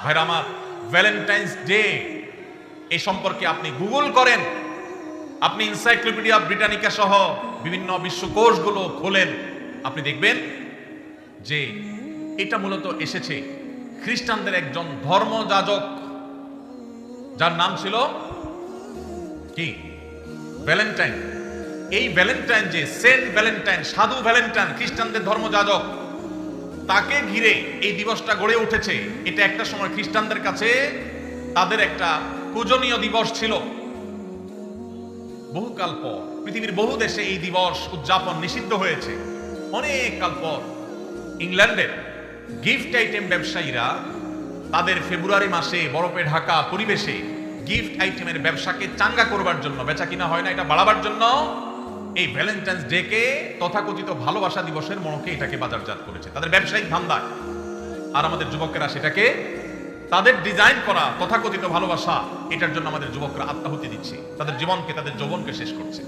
ভাইরা আমার, Valentine's day এই সম্পর্কে আপনি গুগল করেন, আপনি এনসাইক্লোপিডিয়া ব্রিটানিকা সহ বিভিন্ন বিশ্বকোষগুলো খোলেন, আপনি দেখবেন যে এটা মূলত এসেছে খ্রিস্টানদের একজন ধর্মযাজক, যার নাম ছিল কি ভ্যালেন্টাইন। এই ভ্যালেন্টাইন, যে সেন্ট ভ্যালেন্টাইন, সাধু ভ্যালেন্টাইন, খ্রিস্টানদের ধর্মযাজক, তাকে ঘিরে এই দিবসটা গড়ে উঠেছে। এটা একটা সময় খ্রিস্টানদের কাছে তাদের একটা পূজনীয় দিবস ছিল। বহুকাল পর পৃথিবীর বহু দেশে এই দিবস উদযাপন নিষিদ্ধ হয়েছে। অনেক কাল পর ইংল্যান্ডের গিফট আইটেম ব্যবসায়ীরা তাদের ফেব্রুয়ারি মাসে বরফে ঢাকা পরিবেশে গিফট আইটেমের ব্যবসাকে চাঙ্গা করবার জন্য, বেচা কিনা হয় না এটা বাড়াবার জন্য, এই ভ্যালেন্টাইন্স ডে কে তথাকথিত ভালোবাসা দিবসের মনোকে এটাকে বাজারজাত করেছে তাদের ব্যবসায়িক ধান্দায়। আর আমাদের যুবকেরা সেটাকে তাদের ডিজাইন করা তথাকথিত ভালোবাসা, এটার জন্য আমাদের যুবকরা আত্মাহুতি দিচ্ছে, তাদের জীবনকে, তাদের যৌবনকে শেষ করছে।